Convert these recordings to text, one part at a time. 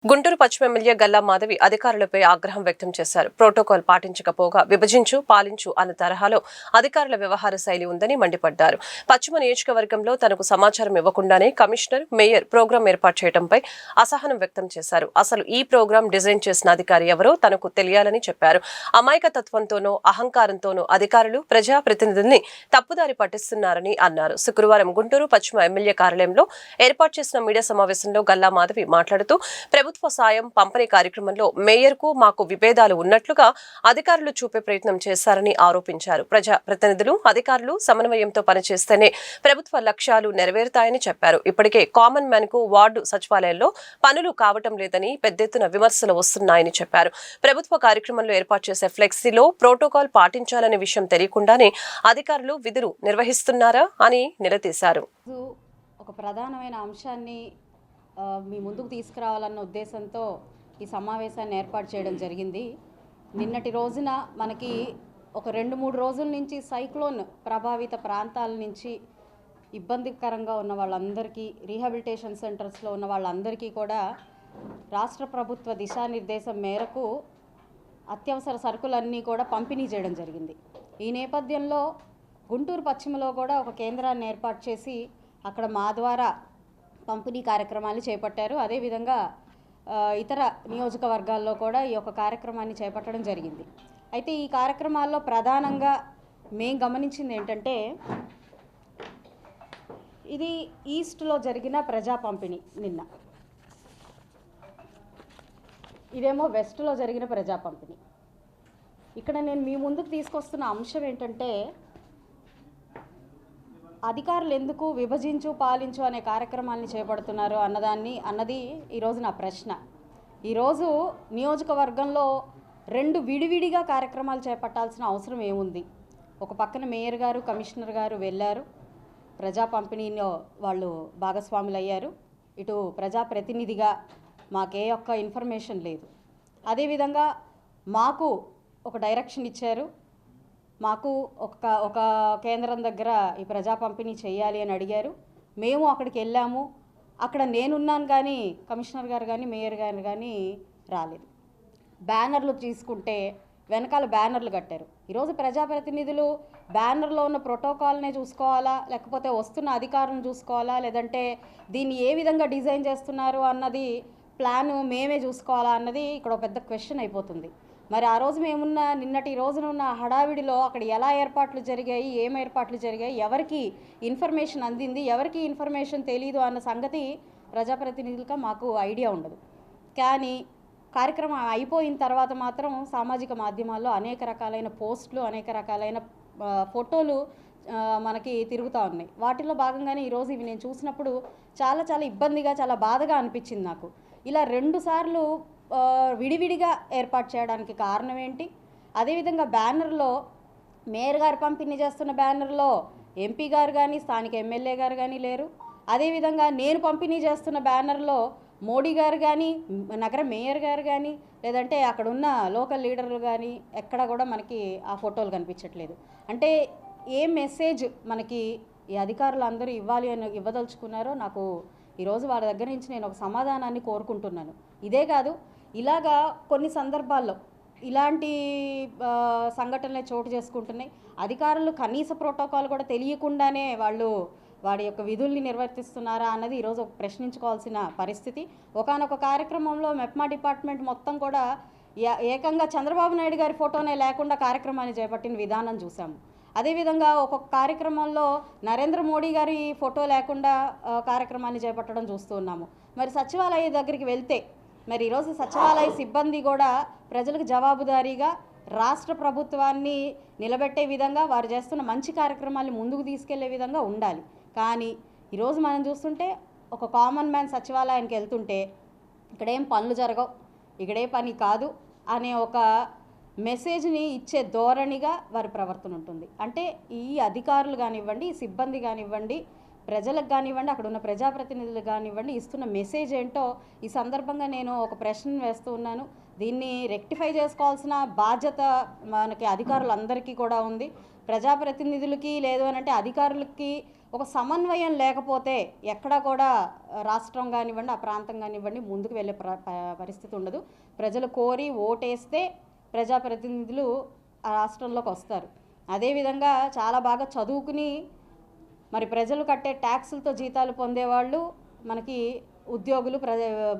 గుంటూరు పశ్చిమ ఎమ్మెల్యే గల్లా మాధవి అధికారులపై ఆగ్రహం వ్యక్తం చేశారు. ప్రోటోకాల్ పాటించకపోగా విభజించు పాలించు అన్న తరహాలో అధికారుల వ్యవహార శైలి ఉందని మండిపడ్డారు. పశ్చిమ నియోజకవర్గంలో తనకు సమాచారం ఇవ్వకుండానే కమిషనర్, మేయర్ ప్రోగ్రాం ఏర్పాటు చేయడంపై అసహనం వ్యక్తం చేశారు. అసలు ఈ ప్రోగ్రాం డిజైన్ చేసిన అధికారి ఎవరో తనకు తెలియాలని చెప్పారు. అమాయకతత్వంతోనో అహంకారంతోనో అధికారులు ప్రజాప్రతినిధుల్ని తప్పుదారి పట్టిస్తున్నారని అన్నారు. శుక్రవారం గుంటూరు పశ్చిమ ఎమ్మెల్యే కార్యాలయంలో ఏర్పాటు చేసిన మీడియా సమావేశంలో గల్లా మాధవి మాట్లాడుతూ ప్రభుత్వ సాయం పంపిణీ కార్యక్రమంలో మేయర్కు మాకు విభేదాలు ఉన్నట్లుగా అధికారులు చూపే ప్రయత్నం చేశారని ఆరోపించారు. ప్రజా ప్రతినిధులు, అధికారులు సమన్వయంతో పనిచేస్తేనే ప్రభుత్వ లక్ష్యాలు నెరవేరుతాయని చెప్పారు. ఇప్పటికే కామన్ మ్యాన్ కు వార్డు సచివాలయాల్లో పనులు కావటం లేదని పెద్ద ఎత్తున విమర్శలు వస్తున్నాయని చెప్పారు. ప్రభుత్వ కార్యక్రమంలో ఏర్పాటు చేసే ఫ్లెక్సీలో ప్రోటోకాల్ పాటించాలనే విషయం తెలియకుండానే అధికారులు విధులు నిర్వహిస్తున్నారా అని నిలదీశారు. ఒక ప్రధానమైన అంశాన్ని మీ ముందుకు తీసుకురావాలన్న ఉద్దేశంతో ఈ సమావేశాన్ని ఏర్పాటు చేయడం జరిగింది. నిన్నటి రోజున మనకి ఒక 2-3 రోజుల నుంచి సైక్లోన్ ప్రభావిత ప్రాంతాల నుంచి ఇబ్బందికరంగా ఉన్న వాళ్ళందరికీ, రీహాబిలిటేషన్ సెంటర్స్లో ఉన్న వాళ్ళందరికీ కూడా రాష్ట్ర ప్రభుత్వ దిశానిర్దేశం మేరకు అత్యవసర సరుకులన్నీ కూడా పంపిణీ చేయడం జరిగింది. ఈ నేపథ్యంలో గుంటూరు పశ్చిమలో కూడా ఒక కేంద్రాన్ని ఏర్పాటు చేసి అక్కడ మా ద్వారా పంపిణీ కార్యక్రమాన్ని చేపట్టారు. అదేవిధంగా ఇతర నియోజకవర్గాల్లో కూడా ఈ యొక్క కార్యక్రమాన్ని చేపట్టడం జరిగింది. అయితే ఈ కార్యక్రమాల్లో ప్రధానంగా మేము గమనించింది ఏంటంటే, ఇది ఈస్ట్లో జరిగిన ప్రజా పంపిణీ, నిన్న ఇదేమో వెస్ట్లో జరిగిన ప్రజా పంపిణీ. ఇక్కడ నేను మీ ముందుకు తీసుకొస్తున్న అంశం ఏంటంటే, అధికారులు ఎందుకు విభజించు పాలించు అనే కార్యక్రమాన్ని చేపడుతున్నారు అన్నది ఈరోజు నా ప్రశ్న. ఈరోజు నియోజకవర్గంలో 2 విడివిడిగా కార్యక్రమాలు చేపట్టాల్సిన అవసరం ఏముంది? ఒక పక్కన మేయర్ గారు, కమిషనర్ గారు వెళ్ళారు, ప్రజా పంపిణీలో వాళ్ళు భాగస్వాములు అయ్యారు. ఇటు ప్రజాప్రతినిధిగా మాకే ఒక్క ఇన్ఫర్మేషన్ లేదు. అదేవిధంగా మాకు ఒక డైరెక్షన్ ఇచ్చారు. మాకు ఒక కేంద్రం దగ్గర ఈ ప్రజా పంపిణీ చేయాలి అని అడిగారు. మేము అక్కడికి వెళ్ళాము. అక్కడ నేనున్నాను కానీ కమిషనర్ గారు కానీ మేయర్ గారు కానీ రాలేదు. బ్యానర్లు తీసుకుంటే వెనకాల బ్యానర్లు కట్టారు. ఈరోజు ప్రజాప్రతినిధులు బ్యానర్లో ఉన్న ప్రోటోకాల్నే చూసుకోవాలా, లేకపోతే వస్తున్న అధికారులను చూసుకోవాలా, లేదంటే దీన్ని ఏ విధంగా డిజైన్ చేస్తున్నారు అన్నది ప్లాను మేమే చూసుకోవాలా అన్నది ఇక్కడ పెద్ద క్వశ్చన్ అయిపోతుంది. మరి ఆ రోజు మేమున్న నిన్నటి రోజున ఉన్న హడావిడిలో అక్కడ ఎలా ఏర్పాట్లు జరిగాయి, ఏం ఏర్పాట్లు జరిగాయి, ఎవరికి ఇన్ఫర్మేషన్ అందింది, ఎవరికి ఇన్ఫర్మేషన్ తెలీదు అన్న సంగతి ప్రజాప్రతినిధులుగా మాకు ఐడియా ఉండదు. కానీ కార్యక్రమం అయిపోయిన తర్వాత మాత్రం సామాజిక మాధ్యమాల్లో అనేక రకాలైన పోస్టులు, అనేక రకాలైన ఫోటోలు మనకి తిరుగుతూ ఉన్నాయి. వాటిల్లో భాగంగానే ఈరోజు ఇవి నేను చూసినప్పుడు చాలా చాలా ఇబ్బందిగా, చాలా బాధగా అనిపించింది నాకు. ఇలా 2 సార్లు విడివిడిగా ఏర్పాటు చేయడానికి కారణం ఏంటి? అదేవిధంగా బ్యానర్లో మేయర్ గారు పంపిణీ చేస్తున్న బ్యానర్లో ఎంపీ గారు కానీ, స్థానిక ఎమ్మెల్యే గారు కానీ లేరు. అదేవిధంగా నేను పంపిణీ చేస్తున్న బ్యానర్లో మోడీ గారు కానీ, నగర మేయర్ గారు కానీ, లేదంటే అక్కడ ఉన్న లోకల్ లీడర్లు కానీ ఎక్కడ కూడా మనకి ఆ ఫోటోలు కనిపించట్లేదు. అంటే ఏ మెసేజ్ మనకి ఈ అధికారులు అందరూ ఇవ్వదలుచుకున్నారో నాకు ఈరోజు వారి దగ్గర నుంచి నేను ఒక సమాధానాన్ని కోరుకుంటున్నాను. ఇదే కాదు, ఇలాగా కొన్ని సందర్భాల్లో ఇలాంటి సంఘటనలే చోటు చేసుకుంటున్నాయి. అధికారులు కనీస ప్రోటోకాల్ కూడా తెలియకుండానే వాడి యొక్క విధుల్ని నిర్వర్తిస్తున్నారా అన్నది ఈరోజు ప్రశ్నించుకోవాల్సిన పరిస్థితి. ఒకానొక కార్యక్రమంలో మెప్మా డిపార్ట్మెంట్ మొత్తం కూడా ఏకంగా చంద్రబాబు నాయుడు గారి ఫోటోనే లేకుండా కార్యక్రమాన్ని చేపట్టిన విధానం చూసాము. అదేవిధంగా ఒక్కొక్క కార్యక్రమంలో నరేంద్ర మోడీ గారి ఫోటో లేకుండా కార్యక్రమాన్ని చేపట్టడం చూస్తూ ఉన్నాము. మరి సచివాలయ దగ్గరికి వెళ్తే మరి ఈరోజు సచివాలయ సిబ్బంది కూడా ప్రజలకు జవాబుదారీగా రాష్ట్ర ప్రభుత్వాన్ని నిలబెట్టే విధంగా, వారు చేస్తున్న మంచి కార్యక్రమాన్ని ముందుకు తీసుకెళ్లే విధంగా ఉండాలి. కానీ ఈరోజు మనం చూస్తుంటే ఒక కామన్ మ్యాన్ సచివాలయానికి వెళ్తుంటే ఇక్కడేం పనులు జరగవు, ఇక్కడే పని కాదు అనే ఒక మెసేజ్ని ఇచ్చే ధోరణిగా వారి ప్రవర్తన ఉంటుంది. అంటే ఈ అధికారులు కానివ్వండి, ఈ సిబ్బంది కానివ్వండి, ప్రజలకు కానివ్వండి, అక్కడ ఉన్న ప్రజాప్రతినిధులకు కానివ్వండి ఇస్తున్న మెసేజ్ ఏంటో ఈ సందర్భంగా నేను ఒక ప్రశ్న వేస్తూ ఉన్నాను. దీన్ని రెక్టిఫై చేసుకోవాల్సిన బాధ్యత మనకి అధికారులందరికీ కూడా ఉంది. ప్రజాప్రతినిధులకి లేదు అని అంటే అధికారులకి ఒక సమన్వయం లేకపోతే ఎక్కడా కూడా రాష్ట్రం కానివ్వండి, ఆ ప్రాంతం కానివ్వండి ముందుకు వెళ్ళే పరిస్థితి ఉండదు. ప్రజలు కోరి ఓటేస్తే ప్రజాప్రతినిధులు ఆ రాష్ట్రంలోకి వస్తారు. అదేవిధంగా చాలా బాగా చదువుకుని మరి ప్రజలు కట్టే ట్యాక్సులతో జీతాలు పొందేవాళ్ళు మనకి ఉద్యోగులు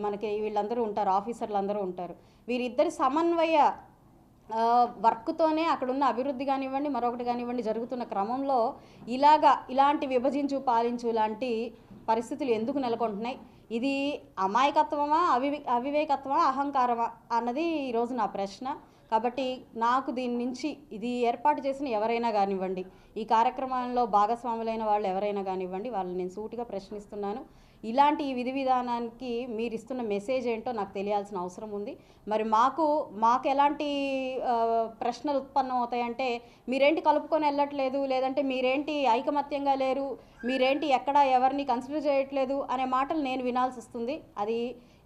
మనకి వీళ్ళందరూ ఉంటారు, ఆఫీసర్లు అందరూ ఉంటారు. వీరిద్దరి సమన్వయ వర్క్తోనే అక్కడున్న అభివృద్ధి కానివ్వండి, మరొకటి కానివ్వండి జరుగుతున్న క్రమంలో ఇలాంటి విభజించు పాలించు లాంటి పరిస్థితులు ఎందుకు నెలకొంటున్నాయి? ఇది అమాయకత్వమా, అవివేకత్వమా, అహంకారమా అన్నది ఈరోజు నా ప్రశ్న. కాబట్టి నాకు దీని నుంచి ఇది ఏర్పాటు చేసిన ఎవరైనా కానివ్వండి, ఈ కార్యక్రమంలో భాగస్వాములైన వాళ్ళు ఎవరైనా కానివ్వండి, వాళ్ళని నేను సూటిగా ప్రశ్నిస్తున్నాను. ఇలాంటి ఈ విధి విధానానికి మీరు ఇస్తున్న మెసేజ్ ఏంటో నాకు తెలియాల్సిన అవసరం ఉంది. మరి మాకు ఎలాంటి ప్రశ్నలు ఉత్పన్నం అవుతాయంటే, మీరేంటి కలుపుకొని వెళ్ళట్లేదు, లేదంటే మీరేంటి ఐకమత్యంగా లేరు, మీరేంటి ఎక్కడ ఎవరిని కన్సిడర్ చేయట్లేదు అనే మాటలు నేను వినాల్సి వస్తుంది. అది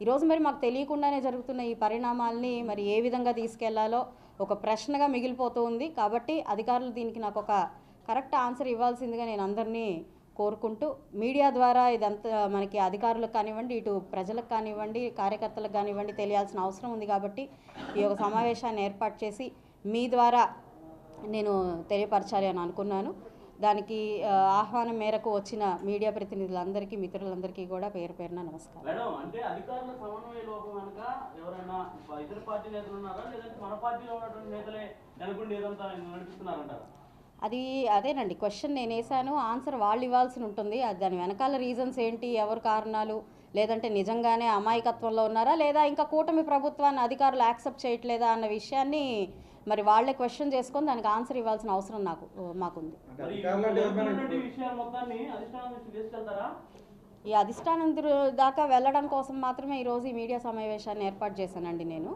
ఈరోజు మరి మాకు తెలియకుండానే జరుగుతున్న ఈ పరిణామాల్ని మరి ఏ విధంగా తీసుకెళ్లాలో ఒక ప్రశ్నగా మిగిలిపోతూ ఉంది. కాబట్టి అధికారులు దీనికి నాకు ఒక కరెక్ట్ ఆన్సర్ ఇవ్వాల్సిందిగా నేను అందరినీ కోరుకుంటూ, మీడియా ద్వారా ఇదంతా మనకి అధికారులకు కానివ్వండి, ఇటు ప్రజలకు కానివ్వండి, కార్యకర్తలకు కానివ్వండి తెలియాల్సిన అవసరం ఉంది. కాబట్టి ఈ యొక్క సమావేశాన్ని ఏర్పాటు చేసి మీ ద్వారా నేను తెలియపరచాలి అని అనుకున్నాను. దానికి ఆహ్వానం మేరకు వచ్చిన మీడియా ప్రతినిధులందరికీ, మిత్రులందరికీ కూడా పేరు పేరున నమస్కారం. మేడం, అంటే అధికారుల సమన్వయ లోపం కనుక ఎవరైనా ఇతర పార్టీ నేతలు ఉన్నారా, లేదంటే మన పార్టీలో ఉన్నటువంటి నేతలే అనుకుంటే ఏదంతా నడిపిస్తున్నారంటారా? అదేనండి క్వశ్చన్ నేను వేసాను, ఆన్సర్ వాళ్ళు ఇవ్వాల్సి ఉంటుంది. దాని వెనకాల రీజన్స్ ఏంటి, ఎవరు కారణాలు, లేదంటే నిజంగానే అమాయకత్వంలో ఉన్నారా, లేదా ఇంకా కూటమి ప్రభుత్వాన్ని అధికారులు యాక్సెప్ట్ చేయట్లేదా అన్న విషయాన్ని మరి వాళ్ళే క్వశ్చన్ చేసుకొని దానికి ఆన్సర్ ఇవ్వాల్సిన అవసరం మాకుంది. ఈ అధిష్టానం దాకా వెళ్ళడం కోసం మాత్రమే ఈరోజు ఈ మీడియా సమావేశాన్ని ఏర్పాటు చేశానండి. నేను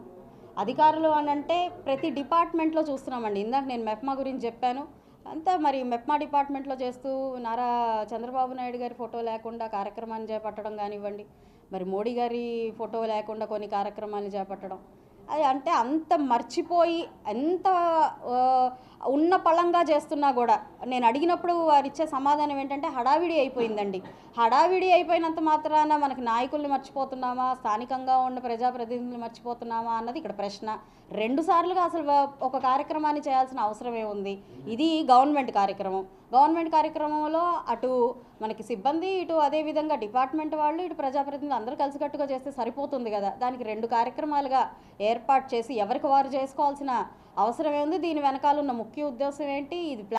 అధికారులు అని అంటే ప్రతి డిపార్ట్మెంట్లో చూస్తున్నామండి. ఇందాక నేను మెప్మా గురించి చెప్పాను. అంతా మరి మెప్మా డిపార్ట్మెంట్లో చేస్తూ నారా చంద్రబాబు నాయుడు గారి ఫోటో లేకుండా కార్యక్రమాన్ని చేపట్టడం కానివ్వండి, మరి మోడీ గారి ఫోటో లేకుండా కొన్ని కార్యక్రమాలు చేపట్టడం, అది అంటే అంత మర్చిపోయి ఎంత ఉన్న పళంగా చేస్తున్నా కూడా నేను అడిగినప్పుడు వారు ఇచ్చే సమాధానం ఏంటంటే హడావిడి అయిపోయిందండి. హడావిడి అయిపోయినంత మాత్రాన మనకి నాయకుల్ని మర్చిపోతున్నామా, స్థానికంగా ఉన్న ప్రజాప్రతినిధులు మర్చిపోతున్నామా అన్నది ఇక్కడ ప్రశ్న. 2 సార్లుగా అసలు ఒక కార్యక్రమాన్ని చేయాల్సిన అవసరమే ఉంది. ఇది గవర్నమెంట్ కార్యక్రమం. గవర్నమెంట్ కార్యక్రమంలో అటు మనకి సిబ్బంది, ఇటు అదేవిధంగా డిపార్ట్మెంట్ వాళ్ళు, ఇటు ప్రజాప్రతినిధులు అందరూ కలిసికట్టుగా చేస్తే సరిపోతుంది కదా. దానికి 2 కార్యక్రమాలుగా ఏర్పాటు చేసి ఎవరికి వారు చేసుకోవాల్సిన అవసరమే ఉంది. దీని వెనకాల ఉన్న ముఖ్య ఉద్దేశం ఏంటి, ఇది